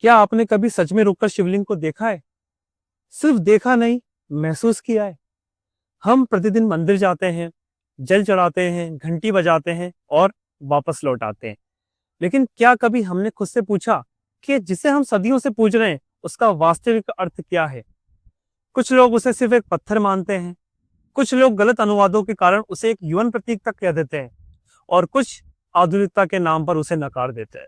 क्या आपने कभी सच में रुककर शिवलिंग को देखा है? सिर्फ देखा नहीं, महसूस किया है। हम प्रतिदिन मंदिर जाते हैं, जल चढ़ाते हैं, घंटी बजाते हैं और वापस लौट आते हैं। लेकिन क्या कभी हमने खुद से पूछा कि जिसे हम सदियों से पूज रहे हैं, उसका वास्तविक अर्थ क्या है? कुछ लोग उसे सिर्फ एक पत्थर मानते हैं, कुछ लोग गलत अनुवादों के कारण उसे एक युवन प्रतीक तक कह देते हैं और कुछ आधुनिकता के नाम पर उसे नकार देते हैं।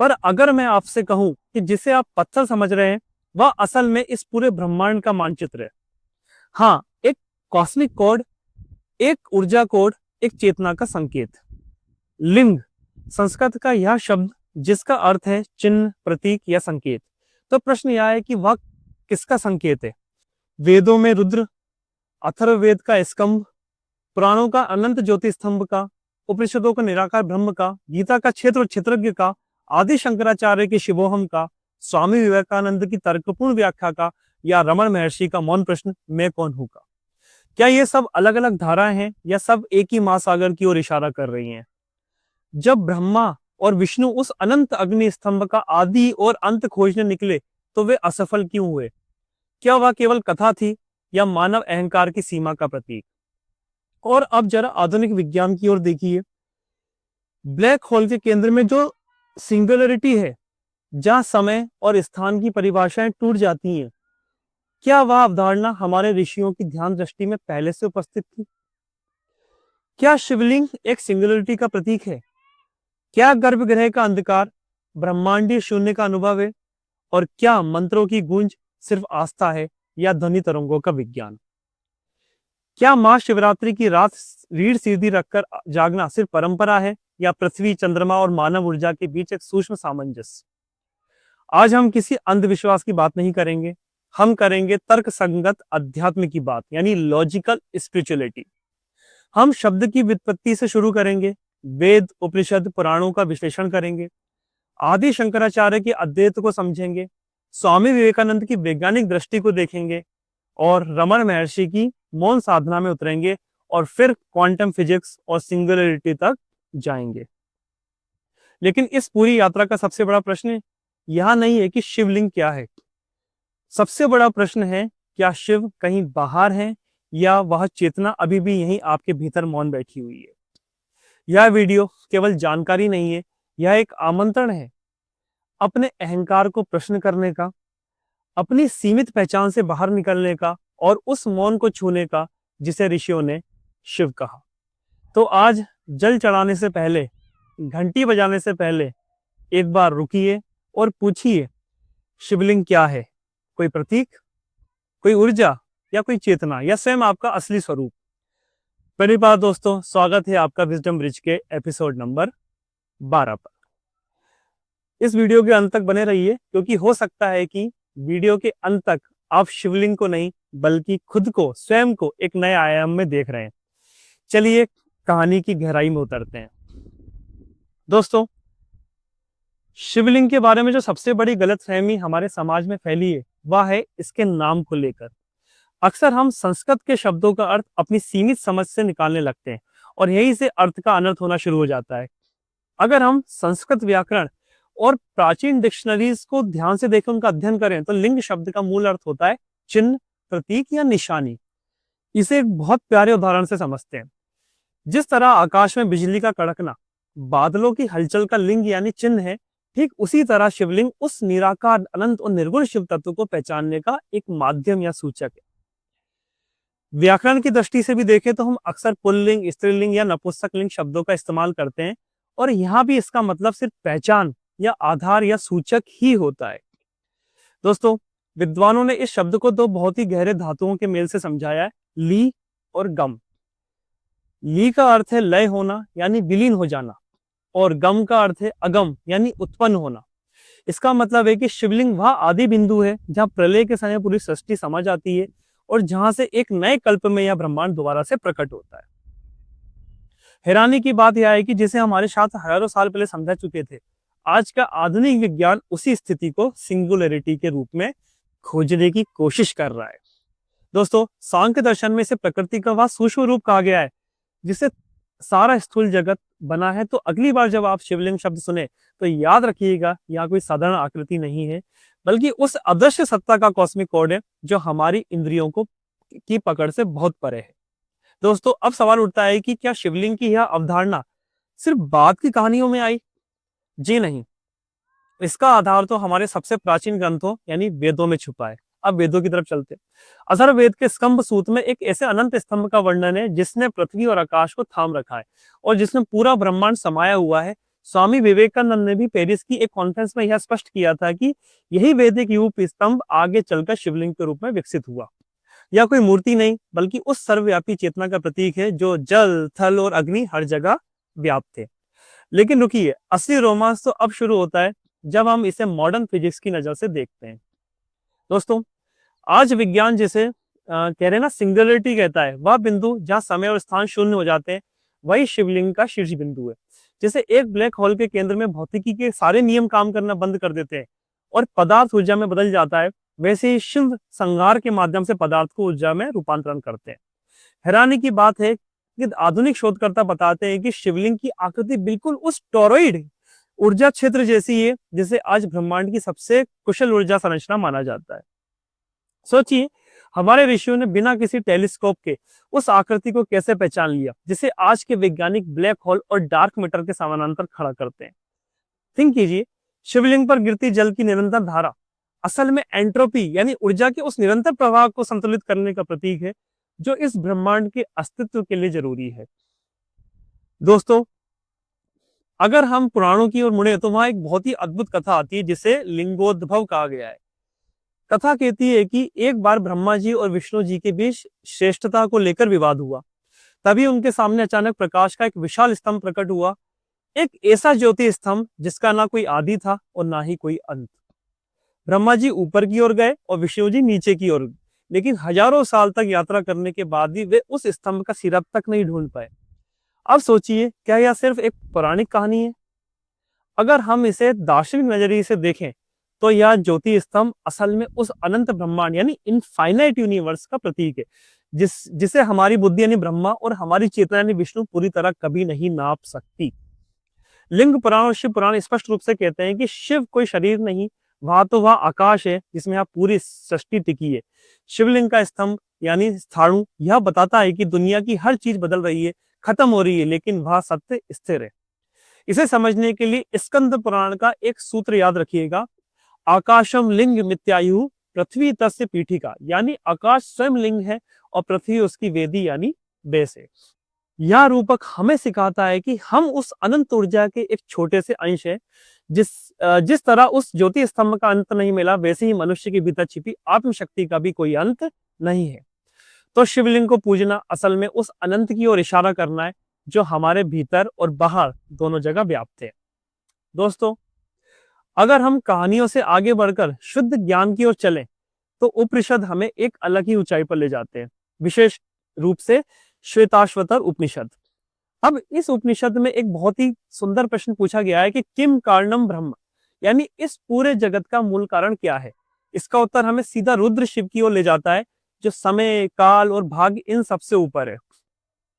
पर अगर मैं आपसे कहूं कि जिसे आप पत्थर समझ रहे हैं, वह असल में इस पूरे ब्रह्मांड का मानचित्र है। हाँ, एक कॉस्मिक कोड, एक ऊर्जा कोड, एक चेतना का संकेत। लिंग, संस्कृत का यह शब्द जिसका अर्थ है चिन्ह, प्रतीक या संकेत। तो प्रश्न यह है कि वह किसका संकेत है? वेदों में रुद्र, अथर्ववेद का स्कंभ, पुराणों का अनंत ज्योति स्तंभ का, उपनिषदों का निराकार ब्रह्म का, गीता का क्षेत्र क्षेत्रज्ञ का, आदि शंकराचार्य के शिवोहम का, स्वामी विवेकानंद की तर्कपूर्ण व्याख्या का, या रमण महर्षि का मौन प्रश्न मैं कौन हूं का? क्या ये सब अलग अलग धाराएं हैं या सब एक ही महासागर की ओर इशारा कर रही हैं? जब ब्रह्मा और विष्णु उस अनंत अग्नि स्तंभ का आदि और अंत खोजने निकले तो वे असफल क्यों हुए? क्या वह केवल कथा थी या मानव अहंकार की सीमा का प्रतीक? और अब जरा आधुनिक विज्ञान की ओर देखिए। ब्लैक होल के केंद्र में जो सिंगुलरिटी है, जहां समय और स्थान की परिभाषाएं टूट जाती हैं, क्या वह अवधारणा हमारे ऋषियों की ध्यान दृष्टि में पहले से उपस्थित थी? क्या शिवलिंग एक सिंगुलरिटी का प्रतीक है? क्या गर्भगृह का अंधकार ब्रह्मांडीय शून्य का अनुभव है? और क्या मंत्रों की गूंज सिर्फ आस्था है या ध्वनि तरंगों का विज्ञान? क्या महाशिवरात्रि की रात रीढ़ सीधी रखकर जागना सिर्फ परंपरा है या पृथ्वी, चंद्रमा और मानव ऊर्जा के बीच एक सूक्ष्म सामंजस्य? आज हम किसी अंधविश्वास की बात नहीं करेंगे, हम करेंगे तर्क संगत अध्यात्म की बात, यानी लॉजिकल स्पिरिचुअलिटी। हम शब्द की व्युत्पत्ति से शुरू करेंगे, वेद, उपनिषद, पुराणों का विश्लेषण करेंगे, आदि शंकराचार्य की अद्वैत को समझेंगे, स्वामी विवेकानंद की वैज्ञानिक दृष्टि को देखेंगे और रमण महर्षि की मौन साधना में उतरेंगे और फिर क्वांटम फिजिक्स और सिंगुलरिटी तक जाएंगे। लेकिन इस पूरी यात्रा का सबसे बड़ा प्रश्न यह नहीं है कि शिवलिंग क्या है। सबसे बड़ा प्रश्न है, क्या शिव कहीं बाहर है या वह चेतना अभी भी यहीं आपके भीतर मौन बैठी हुई है? यह वीडियो केवल जानकारी नहीं है, यह एक आमंत्रण है अपने अहंकार को प्रश्न करने का, अपनी सीमित पहचान से बाहर निकलने का और उस मौन को छूने का जिसे ऋषियों ने शिव कहा। तो आज जल चढ़ाने से पहले, घंटी बजाने से पहले एक बार रुकिए और पूछिए, शिवलिंग क्या है? कोई प्रतीक, कोई ऊर्जा या कोई चेतना या स्वयं आपका असली स्वरूप? पहली बात दोस्तों, स्वागत है आपका विजडम ब्रिज के एपिसोड नंबर 12 पर। इस वीडियो के अंत तक बने रहिए क्योंकि हो सकता है कि वीडियो के अंत तक आप शिवलिंग को नहीं बल्कि खुद को, स्वयं को एक नए आयाम में देख रहे हैं। चलिए कहानी की गहराई में उतरते हैं। दोस्तों, शिवलिंग के बारे में जो सबसे बड़ी गलतफहमी हमारे समाज में फैली है वह है इसके नाम को लेकर। अक्सर हम संस्कृत के शब्दों का अर्थ अपनी सीमित समझ से निकालने लगते हैं और यहीं से अर्थ का अनर्थ होना शुरू हो जाता है। अगर हम संस्कृत व्याकरण और प्राचीन डिक्शनरीज को ध्यान से देखें, उनका अध्ययन करें, तो लिंग शब्द का मूल अर्थ होता है चिन्ह, प्रतीक या निशानी। इसे एक बहुत प्यारे उदाहरण से समझते हैं। जिस तरह आकाश में बिजली का कड़कना बादलों की हलचल का लिंग यानी चिन्ह है, ठीक उसी तरह शिवलिंग उस निराकार, अनंत और निर्गुण शिव तत्व को पहचानने का एक माध्यम या सूचक है। व्याकरण की दृष्टि से भी देखें तो हम अक्सर पुल्लिंग, स्त्रीलिंग या नपुंसक लिंग शब्दों का इस्तेमाल करते हैं और यहाँ भी इसका मतलब सिर्फ पहचान या आधार या सूचक ही होता है। दोस्तों, विद्वानों ने इस शब्द को दो बहुत ही गहरे धातुओं के मेल से समझाया है, ली और गम। ली का अर्थ है लय होना यानी विलीन हो जाना, और गम का अर्थ है अगम यानी उत्पन्न होना। इसका मतलब है कि शिवलिंग वह आदि बिंदु है जहां प्रलय के समय पूरी सृष्टि समझ आती है और जहां से एक नए कल्प में यह ब्रह्मांड दोबारा से प्रकट होता है। हैरानी की बात यह है कि जिसे हमारे शास्त्र हजारों साल पहले समझा चुके थे, आज का आधुनिक विज्ञान उसी स्थिति को सिंगुलरिटी के रूप में खोजने की कोशिश कर रहा है। दोस्तों, सांख्य दर्शन में इसे प्रकृति का वह सूक्ष्म रूप कहा गया है जिसे सारा स्थूल जगत बना है। तो अगली बार जब आप शिवलिंग शब्द सुने तो याद रखिएगा, यहाँ कोई साधारण आकृति नहीं है, बल्कि उस अदृश्य सत्ता का कॉस्मिक कोड है जो हमारी इंद्रियों को की पकड़ से बहुत परे है। दोस्तों, अब सवाल उठता है कि क्या शिवलिंग की यह अवधारणा सिर्फ बाद की कहानियों में आई? जी नहीं, इसका आधार तो हमारे सबसे प्राचीन ग्रंथों यानी वेदों में छुपा है। अब वेदों की तरफ चलते हैं। अथर्ववेद के स्कंभ सूत्र में एक ऐसे अनंत स्तंभ का वर्णन है जिसने पृथ्वी और आकाश को थाम रखा है और जिसमें पूरा ब्रह्मांड समाया हुआ है। स्वामी विवेकानंद ने भी पेरिस की एक कॉन्फ्रेंस में यह स्पष्ट किया था कि यही वैदिक युग स्तंभ आगे चलकर शिवलिंग के रूप में विकसित हुआ। यह कोई मूर्ति नहीं, बल्कि उस सर्वव्यापी चेतना का प्रतीक है जो जल, थल और अग्नि हर जगह व्याप्त है। लेकिन रुकिए, असली रोमांस तो अब शुरू होता है जब हम इसे मॉडर्न फिजिक्स की नजर से देखते हैं। दोस्तों, आज विज्ञान जिसे कह रहे हैं ना सिंगुलरिटी कहता है, वह बिंदु जहां समय और स्थान शून्य हो जाते हैं, वही शिवलिंग का शीर्ष बिंदु है। जैसे एक ब्लैक होल के केंद्र में भौतिकी के सारे नियम काम करना बंद कर देते हैं और पदार्थ ऊर्जा में बदल जाता है, वैसे ही शिव संहार के माध्यम से पदार्थ को ऊर्जा में रूपांतरण करते हैं। हैरानी की बात है कि आधुनिक शोधकर्ता बताते हैं कि शिवलिंग की आकृति बिल्कुल उस टोरॉइड ऊर्जा क्षेत्र जैसी है जिसे आज ब्रह्मांड की सबसे कुशल ऊर्जा संरचना माना जाता है। सोचिए, हमारे ऋषियों ने बिना किसी टेलीस्कोप के उस आकृति को कैसे पहचान लिया जिसे आज के वैज्ञानिक ब्लैक होल और डार्क मैटर के समानांतर खड़ा करते हैं। थिंक कीजिए, शिवलिंग पर गिरती जल की निरंतर धारा असल में एंट्रोपी यानी ऊर्जा के उस निरंतर प्रवाह को संतुलित करने का प्रतीक है जो इस ब्रह्मांड के अस्तित्व के लिए जरूरी है। दोस्तों, अगर हम पुराणों की ओर मुड़े तो वहां एक बहुत ही अद्भुत कथा आती है जिसे लिंगोद्भव कहा गया है। कथा कहती है कि एक बार ब्रह्मा जी और विष्णु जी के बीच श्रेष्ठता को लेकर विवाद हुआ। तभी उनके सामने अचानक प्रकाश का एक विशाल स्तंभ प्रकट हुआ, एक ऐसा ज्योति स्तंभ जिसका ना कोई आदि था और ना ही कोई अंत। ब्रह्मा जी ऊपर की ओर गए और विष्णु जी नीचे की ओर, लेकिन हजारों साल तक यात्रा करने के बाद भी वे उस स्तंभ का सिरा तक नहीं ढूंढ पाए। अब सोचिए, क्या यह सिर्फ एक पौराणिक कहानी है? अगर हम इसे दार्शनिक नजरिए से देखें तो यह ज्योति स्तंभ असल में उस अनंत ब्रह्मांड यानी इनफाइनाइट यूनिवर्स का प्रतीक है जिसे हमारी बुद्धि यानी ब्रह्मा और हमारी चेतना यानी विष्णु पूरी तरह कभी नहीं नाप सकती। लिंग पुराण और शिव पुराण स्पष्ट रूप से कहते हैं कि शिव कोई शरीर नहीं, वहां तो वह आकाश है जिसमें यहाँ पूरी सृष्टि टिकी है। शिवलिंग का स्तंभ यानी स्थाणु यह बताता है कि दुनिया की हर चीज बदल रही है, खत्म हो रही है, लेकिन वह सत्य स्थिर है। इसे समझने के लिए स्कंद पुराण का एक सूत्र याद रखिएगा, आकाशम लिंग मित्यायु पृथ्वी तस्य पीठिका, यानी आकाश स्वयं लिंग है और पृथ्वी उसकी वेदी यानी बेस है। यह रूपक हमें सिखाता है कि हम उस अनंत ऊर्जा के एक छोटे से अंश है। जिस तरह उस ज्योति स्तंभ का अंत नहीं मिला, वैसे ही मनुष्य के भीतर छिपी आत्मशक्ति का भी कोई अंत नहीं है। तो शिवलिंग को पूजना असल में उस अनंत की ओर इशारा करना है जो हमारे भीतर और बाहर दोनों जगह व्याप्त है। दोस्तों, अगर हम कहानियों से आगे बढ़कर शुद्ध ज्ञान की ओर चलें तो उपनिषद हमें एक अलग ही ऊंचाई पर ले जाते हैं, विशेष रूप से श्वेताश्वतर उपनिषद। अब इस उपनिषद में एक बहुत ही सुंदर प्रश्न पूछा गया है कि किम कारणम ब्रह्म, यानी इस पूरे जगत का मूल कारण क्या है। इसका उत्तर हमें सीधा रुद्र शिव की ओर ले जाता है जो समय, काल और भाग्य इन सबसे ऊपर है।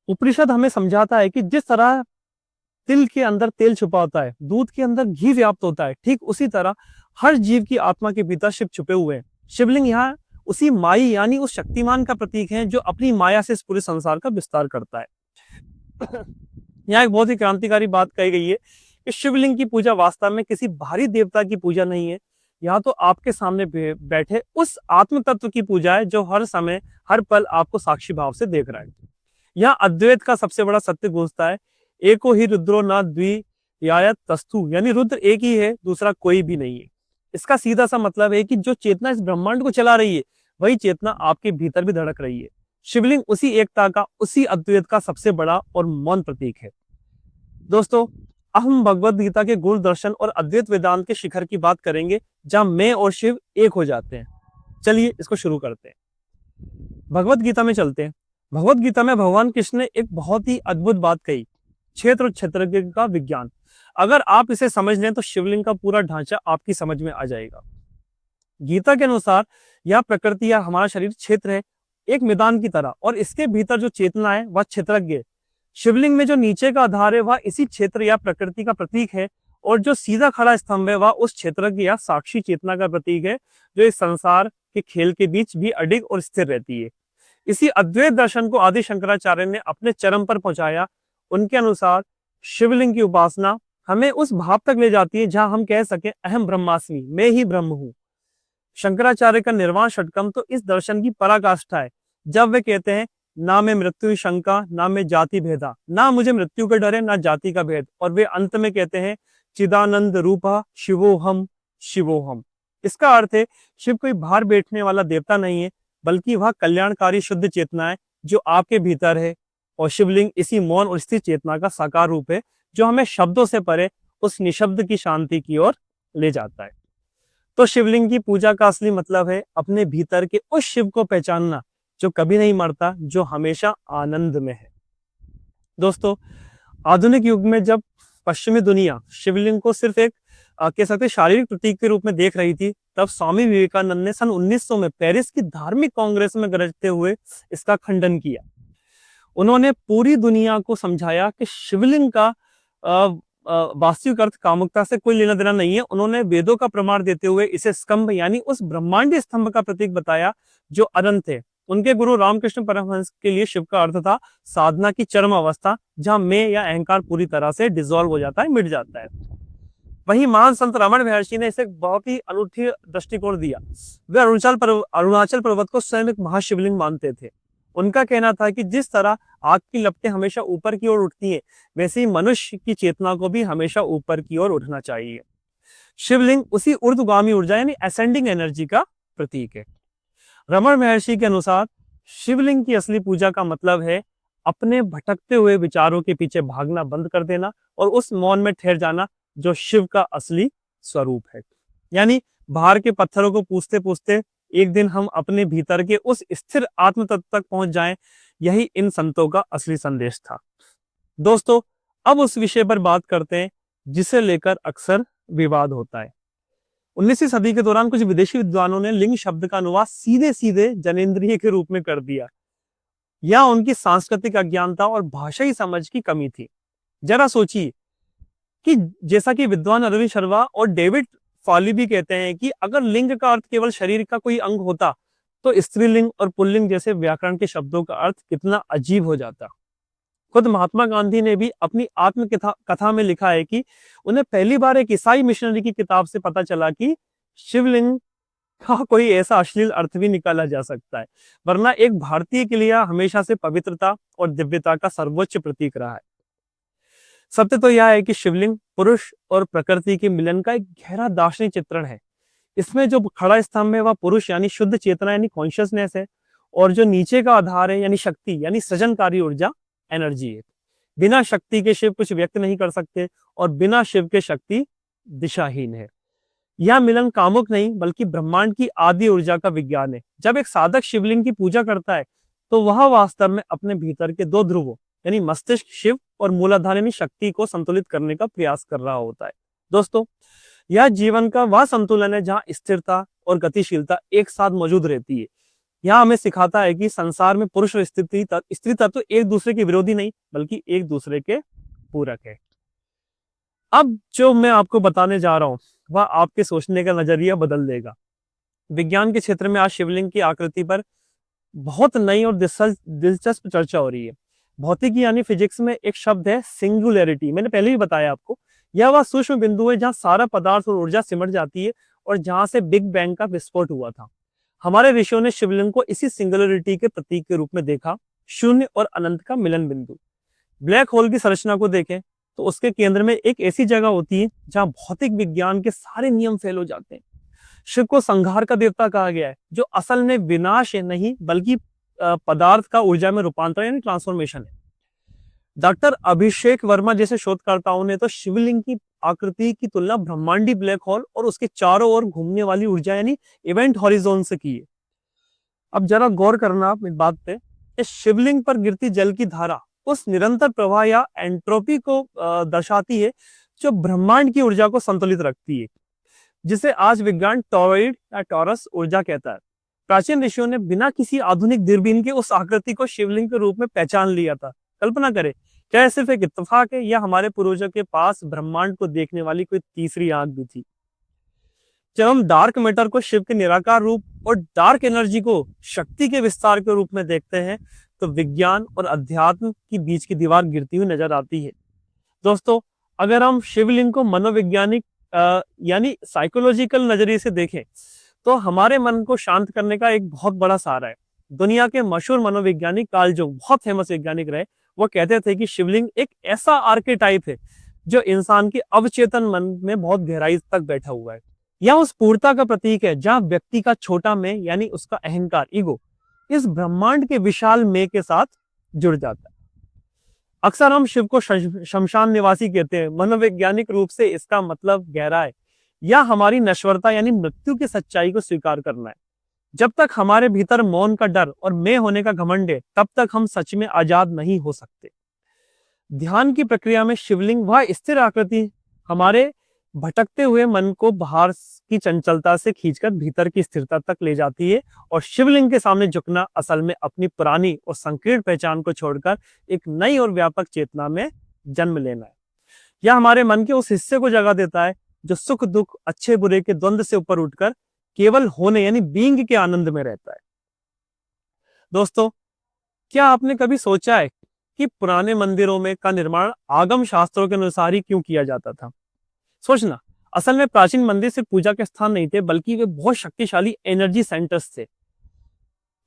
उपनिषद हमें समझाता है कि जिस तरह तिल के अंदर तेल छुपा होता है, दूध के अंदर घी व्याप्त होता है, ठीक उसी तरह हर जीव की आत्मा के भीतर शिव छुपे हुए हैं। शिवलिंग यहाँ उसी माई यानी उस शक्तिमान का प्रतीक है जो अपनी माया से इस पूरे संसार का विस्तार करता है। यहाँ एक बहुत ही क्रांतिकारी बात कही गई है कि शिवलिंग की पूजा वास्तव में किसी बाहरी देवता की पूजा नहीं है, यहाँ तो आपके सामने बैठे उस आत्म तत्व की पूजा है जो हर समय हर पल आपको साक्षी भाव से देख रहा है। यहाँ अद्वैत का सबसे बड़ा सत्य गूंजता है, एको ही रुद्रो ना द्वियायत तस्थु, यानी रुद्र एक ही है, दूसरा कोई भी नहीं है। इसका सीधा सा मतलब है कि जो चेतना इस ब्रह्मांड को चला रही है वही चेतना आपके भीतर भी धड़क रही है। शिवलिंग उसी एकता का, उसी अद्वैत का सबसे बड़ा और मौन प्रतीक है। दोस्तों, हम भगवत गीता के गुण दर्शन और अद्वैत वेदांत के शिखर की बात करेंगे जहां मैं और शिव एक हो जाते हैं। चलिए इसको शुरू करते हैं, भगवत गीता में चलते हैं। भगवत गीता में भगवान कृष्ण ने एक बहुत ही अद्भुत बात कही, क्षेत्र और क्षेत्रज्ञ का विज्ञान। अगर आप इसे समझ लें तो शिवलिंग का पूरा ढांचा आपकी समझ में आ जाएगा। गीता के अनुसार यह प्रकृति या हमारा शरीर क्षेत्र है, एक मैदान की तरह, और इसके भीतर जो चेतना है वह क्षेत्रज्ञ है। शिवलिंग में जो नीचे का आधार है वह इसी क्षेत्र या प्रकृति का प्रतीक है, और जो सीधा खड़ा स्तंभ है वह उस क्षेत्र की या साक्षी चेतना का प्रतीक है, जो इस संसार के खेल के बीच भी अडिग और स्थिर रहती है। इसी अद्वैत दर्शन को आदि शंकराचार्य ने अपने चरम पर पहुंचाया। उनके अनुसार शिवलिंग की उपासना हमें उस भाव तक ले जाती है जहां हम कह सके अहम ब्रह्मास्मि, मैं ही ब्रह्म हूँ। शंकराचार्य का निर्वाण षटकम तो इस दर्शन की पराकाष्ठा है, जब वे कहते हैं ना मैं मृत्यु शंका, ना मैं जाति भेदा, ना मुझे मृत्यु का डर है, ना जाति का भेद। और वे अंत में कहते हैं चिदानंद रूपा शिवोहम शिवोहम। इसका अर्थ है शिव कोई बाहर बैठने वाला देवता नहीं है, बल्कि वह कल्याणकारी शुद्ध चेतना है जो आपके भीतर है। और शिवलिंग इसी मौन और स्थिर चेतना का साकार रूप है, जो हमें शब्दों से परे उस निशब्द की शांति की ओर ले जाता है। तो शिवलिंग की पूजा का असली मतलब है अपने भीतर के उस शिव को पहचानना जो कभी नहीं मरता, जो हमेशा आनंद में है। दोस्तों, आधुनिक युग में जब पश्चिमी दुनिया शिवलिंग को सिर्फ एक कह सकते शारीरिक प्रतीक के रूप में देख रही थी, तब स्वामी विवेकानंद ने सन 1900 में पेरिस की धार्मिक कांग्रेस में गरजते हुए इसका खंडन किया। उन्होंने पूरी दुनिया को समझाया कि शिवलिंग का वास्तविक अर्थ कामुकता से कोई लेना देना नहीं है। उन्होंने वेदों का प्रमाण देते हुए इसे स्कंभ यानी उस ब्रह्मांडीय स्तंभ का प्रतीक बताया जो अनंत है। उनके गुरु रामकृष्ण परमहंस के लिए शिव का अर्थ था साधना की चरम अवस्था, जहां मैं या अहंकार पूरी तरह से डिसॉल्व हो जाता है, मिट जाता है। वहीं महान संत रमन महर्षि ने इसे बहुत ही अनूठी दृष्टिकोण दिया। वे अरुणाचल पर्वत को स्वयं एक महाशिवलिंग मानते थे। उनका कहना था कि जिस तरह आग की लपटें हमेशा ऊपर की ओर उठती हैं, वैसे ही मनुष्य की चेतना को भी हमेशा ऊपर की ओर उठना चाहिए। शिवलिंग उसी ऊर्ध्वगामी ऊर्जा यानी असेंडिंग एनर्जी का प्रतीक है। रमन महर्षि के अनुसार शिवलिंग की असली पूजा का मतलब है अपने भटकते हुए विचारों के पीछे भागना बंद कर देना और उस मौन में ठहर जाना जो शिव का असली स्वरूप है। यानी बाहर के पत्थरों को पूछते पूछते एक दिन हम अपने भीतर के उस स्थिर आत्म तत्व तक पहुंच जाएं, यही इन संतों का असली संदेश था। दोस्तों, अब उस विषय पर बात करते हैं जिसे लेकर अक्सर विवाद होता है। 19वीं सदी के दौरान कुछ विदेशी विद्वानों ने लिंग शब्द का अनुवाद सीधे सीधे जनेंद्रिय के रूप में कर दिया। यह उनकी सांस्कृतिक अज्ञानता और भाषाई समझ की कमी थी। जरा सोचिए कि जैसा कि विद्वान अरविंद शर्मा और डेविड फॉली भी कहते हैं कि अगर लिंग का अर्थ केवल शरीर का कोई अंग होता तो स्त्रीलिंग और पुल्लिंग जैसे व्याकरण के शब्दों का अर्थ कितना अजीब हो जाता। खुद महात्मा गांधी ने भी अपनी आत्म कथा में लिखा है कि उन्हें पहली बार एक ईसाई मिशनरी की किताब से पता चला कि शिवलिंग का कोई ऐसा अश्लील अर्थ भी निकाला जा सकता है, वरना एक भारतीय के लिए हमेशा से पवित्रता और दिव्यता का सर्वोच्च प्रतीक रहा है। सत्य तो यह है कि शिवलिंग पुरुष और प्रकृति के मिलन का एक गहरा दार्शनिक चित्रण है। इसमें जो खड़ा स्तंभ है वह पुरुष यानी शुद्ध चेतना यानी कॉन्शियसनेस है, और जो नीचे का आधार है यानी शक्ति यानी सृजनकारी ऊर्जा एनर्जी है। बिना शक्ति के शिव कुछ व्यक्त नहीं कर सकते और बिना शिव के शक्ति दिशाहीन है। यह मिलन कामुक नहीं बल्कि ब्रह्मांड की आदि ऊर्जा का विज्ञान है। जब एक साधक शिवलिंग की पूजा करता है तो वह वास्तव में अपने भीतर के दो ध्रुवों यानी मस्तिष्क शिव और मूलाधार यानी शक्ति को संतुलित करने का प्रयास कर रहा होता है। दोस्तों, यह जीवन का वह संतुलन है जहां स्थिरता और गतिशीलता एक साथ मौजूद रहती है। यह हमें सिखाता है कि संसार में पुरुष और स्त्री तत्व एक दूसरे के विरोधी नहीं बल्कि एक दूसरे के पूरक है। अब जो मैं आपको बताने जा रहा हूं वह आपके सोचने का नजरिया बदल देगा। विज्ञान के क्षेत्र में आज शिवलिंग की आकृति पर बहुत नई और दिलचस्प चर्चा हो रही है। भौतिकी यानी फिजिक्स में एक शब्द है सिंगुलैरिटी। मैंने पहले भी बताया आपको, यह वह सूक्ष्म बिंदु है जहां सारा पदार्थ और ऊर्जा सिमट जाती है और जहां से बिग बैंग का विस्फोट हुआ था। हमारे ऋषियों ने शिवलिंग को इसी सिंगुलैरिटी के प्रतीक के रूप में देखा, शून्य और अनंत का मिलन बिंदु। ब्लैक होल की संरचना को देखें तो उसके केंद्र में एक ऐसी जगह होती है जहां भौतिक विज्ञान के सारे नियम फेल हो जाते हैं। शिव को संहार का देवता कहा गया है, जो असल में विनाश है नहीं बल्कि पदार्थ का ऊर्जा में रूपांतर यानी ट्रांसफॉर्मेशन है। डॉक्टर अभिषेक वर्मा जैसे शोधकर्ताओं ने तो शिवलिंग की आकृति की तुलना ब्रह्मांडी ब्लैक होल और उसके चारों ओर घूमने वाली ऊर्जा यानी इवेंट हॉरिजॉन से की है। अब जरा गौर करना आप इस बात पे, इस शिवलिंग पर गिरती जल की धारा उस निरंतर प्रवाह या एंट्रोपी को दर्शाती है जो ब्रह्मांड की ऊर्जा को संतुलित रखती है, जिसे आज विज्ञान टॉरॉइड या टॉरस ऊर्जा कहता है। प्राचीन ऋषियों ने बिना किसी आधुनिक दूरबीन के उस आकृति को शिवलिंग के रूप में पहचान लिया था। कल्पना करें क्या सिर्फ एक इत्तेफाक है या हमारे पूर्वजों के पास ब्रह्मांड को देखने वाली कोई तीसरी आंख भी थी? जब हम डार्क मैटर को शिव के निराकार रूप और डार्क एनर्जी को शक्ति के विस्तार के रूप में देखते हैं तो विज्ञान और अध्यात्म की बीच की दीवार गिरती हुई नजर आती है। दोस्तों, अगर हम शिवलिंग को मनोवैज्ञानिक यानी साइकोलॉजिकल नजरिए से देखें तो हमारे मन को शांत करने का एक बहुत बड़ा सहारा है। दुनिया के मशहूर मनोवैज्ञानिक कार्ल जंग, बहुत फेमस वैज्ञानिक रहे, वो कहते थे कि शिवलिंग एक ऐसा आर्केटाइप है जो इंसान के अवचेतन मन में बहुत गहराई तक बैठा हुआ है। यह उस पूर्णता का प्रतीक है जहां व्यक्ति का छोटा मैं यानी उसका अहंकार, ईगो, इस ब्रह्मांड के विशाल मैं के साथ जुड़ जाता है। अक्सर हम शिव को शमशान निवासी कहते हैं। मनोवैज्ञानिक रूप से इसका मतलब गहरा है या हमारी नश्वरता यानी मृत्यु की सच्चाई को स्वीकार करना है। जब तक हमारे भीतर मौन का डर और मैं होने का घमंड है, तब तक हम सच में आजाद नहीं हो सकते। ध्यान की प्रक्रिया में शिवलिंग वह स्थिर आकृति हमारे भटकते हुए मन को बाहर की चंचलता से खींचकर भीतर की स्थिरता तक ले जाती है, और शिवलिंग के सामने झुकना असल में अपनी पुरानी और संकीर्ण पहचान को छोड़कर एक नई और व्यापक चेतना में जन्म लेना है। यह हमारे मन के उस हिस्से को जगा देता है जो सुख दुख, अच्छे बुरे के द्वंद्व से ऊपर उठकर केवल होने यानी बीइंग के आनंद में रहता है। दोस्तों, क्या आपने कभी सोचा है कि पुराने मंदिरों में का निर्माण आगम शास्त्रों के अनुसार ही क्यों किया जाता था? सोचना, असल में प्राचीन मंदिर सिर्फ पूजा के स्थान नहीं थे, बल्कि वे बहुत शक्तिशाली एनर्जी सेंटर्स थे।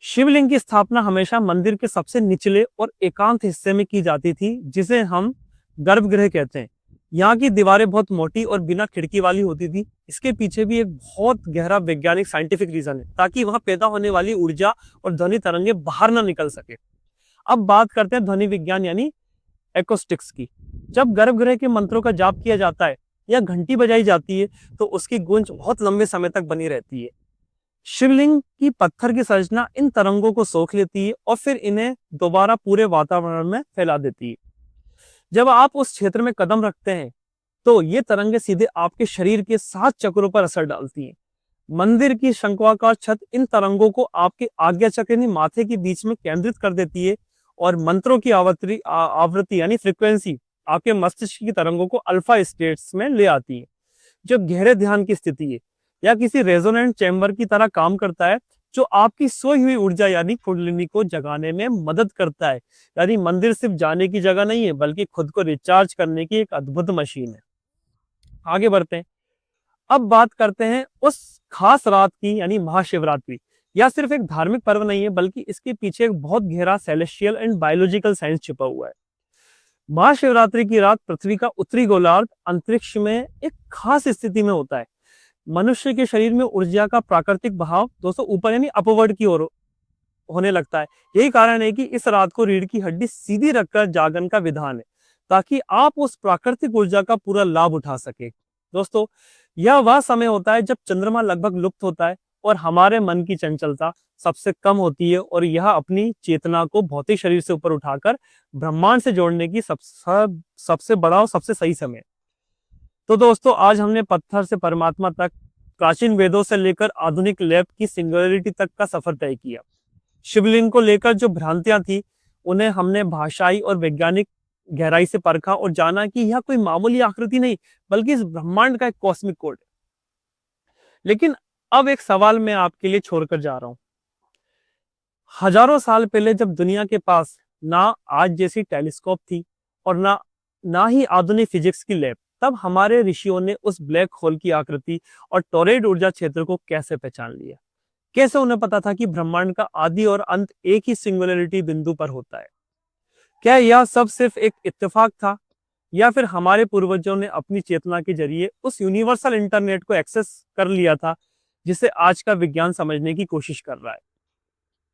शिवलिंग की स्थापना हमेशा मंदिर के सबसे निचले और एकांत हिस्से में की जाती थी, जिसे हम गर्भगृह कहते हैं। यहाँ की दीवारें बहुत मोटी और बिना खिड़की वाली होती थी। इसके पीछे भी एक बहुत गहरा वैज्ञानिक साइंटिफिक रीजन है, ताकि वहां पैदा होने वाली ऊर्जा और ध्वनि तरंगे बाहर ना निकल सके। अब बात करते हैं ध्वनि विज्ञान यानी एक्रोस्टिक्स की। जब गर्भगृह के मंत्रों का जाप किया जाता है या घंटी बजाई जाती है तो उसकी गूंज बहुत लंबे समय तक बनी रहती है। शिवलिंग की पत्थर की संरचना इन तरंगों को सोख लेती है और फिर इन्हें दोबारा पूरे वातावरण में फैला देती है। जब आप उस क्षेत्र में कदम रखते हैं तो ये तरंगे सीधे आपके शरीर के 7 चक्रों पर असर डालती हैं। मंदिर की शंक्वाकार छत इन तरंगों को आपके आज्ञा चक्र यानी माथे के बीच में केंद्रित कर देती है, और मंत्रों की आवृत्ति यानी फ्रीक्वेंसी आपके मस्तिष्क की तरंगों को अल्फा स्टेट्स में ले आती है, जो गहरे ध्यान की स्थिति है या किसी रेजोनेंट चैम्बर की तरह काम करता है, जो आपकी सोई हुई ऊर्जा यानी कुंडलिनी को जगाने में मदद करता है। यानी मंदिर सिर्फ जाने की जगह नहीं है, बल्कि खुद को रिचार्ज करने की एक अद्भुत मशीन है। आगे बढ़ते हैं। अब बात करते हैं उस खास रात की यानी महाशिवरात्रि। यह सिर्फ एक धार्मिक पर्व नहीं है, बल्कि इसके पीछे एक बहुत गहरा सेलेस्टियल एंड बायोलॉजिकल साइंस छिपा हुआ है। महाशिवरात्रि की रात पृथ्वी का उत्तरी गोलार्ध अंतरिक्ष में एक खास स्थिति में होता है। मनुष्य के शरीर में ऊर्जा का प्राकृतिक बहाव दोस्तों ऊपर यानी अपवर्ड की ओर होने लगता है। यही कारण है कि इस रात को रीढ़ की हड्डी सीधी रखकर जागरण का विधान है, ताकि आप उस प्राकृतिक ऊर्जा का पूरा लाभ उठा सके। दोस्तों, यह वह समय होता है जब चंद्रमा लगभग लुप्त होता है और हमारे मन की चंचलता सबसे कम होती है, और यह अपनी चेतना को भौतिक शरीर से ऊपर उठाकर ब्रह्मांड से जोड़ने की सबसे बड़ा और सबसे सही समय। तो दोस्तों, आज हमने पत्थर से परमात्मा तक, प्राचीन वेदों से लेकर आधुनिक लैब की सिंगुलरिटी तक का सफर तय किया। शिवलिंग को लेकर जो भ्रांतियां थी उन्हें हमने भाषाई और वैज्ञानिक गहराई से परखा और जाना कि यह कोई मामूली आकृति नहीं, बल्कि इस ब्रह्मांड का एक कॉस्मिक कोड है। लेकिन अब एक सवाल मैं आपके लिए छोड़कर जा रहा हूं। हजारों साल पहले जब दुनिया के पास ना आज जैसी टेलीस्कोप थी और ना ही आधुनिक फिजिक्स की लैब, तब हमारे ऋषियों ने उस ब्लैक होल की आकृति और टोरेड ऊर्जा क्षेत्र को कैसे पहचान लिया? कैसे उन्हें पता था कि ब्रह्मांड का आदि और अंत एक ही सिंगुलरिटी बिंदु पर होता है? क्या यह सब सिर्फ एक इत्तेफाक था, या फिर हमारे पूर्वजों ने अपनी चेतना के जरिए उस यूनिवर्सल इंटरनेट को एक्सेस कर लिया था, जिसे आज का विज्ञान समझने की कोशिश कर रहा है?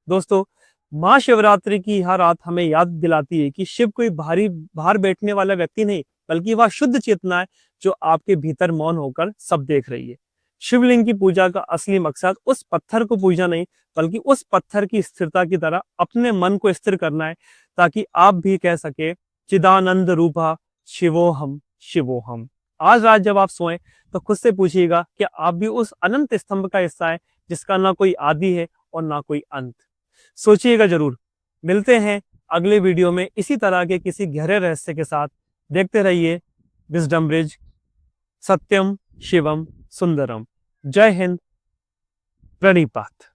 दोस्तों, महाशिवरात्रि की यह रात हमें याद दिलाती है कि शिव कोई बाहर बैठने वाला व्यक्ति नहीं, बल्कि वह शुद्ध चेतना है जो आपके भीतर मौन होकर सब देख रही है। शिवलिंग की पूजा का असली मकसद उस पत्थर को पूजा नहीं, बल्कि उस पत्थर की स्थिरता की तरह अपने मन को स्थिर करना है, ताकि आप भी कह सके चिदानंद रूपा शिवोहम शिवोहम। आज रात जब आप सोएं तो खुद से पूछिएगा कि आप भी उस अनंत स्तंभ का हिस्सा है, जिसका ना कोई आदि है और ना कोई अंत। सोचिएगा जरूर। मिलते हैं अगले वीडियो में इसी तरह के किसी गहरे रहस्य के साथ। देखते रहिए विजडम ब्रिज। सत्यम शिवम सुंदरम। जय हिंद। प्रणिपात।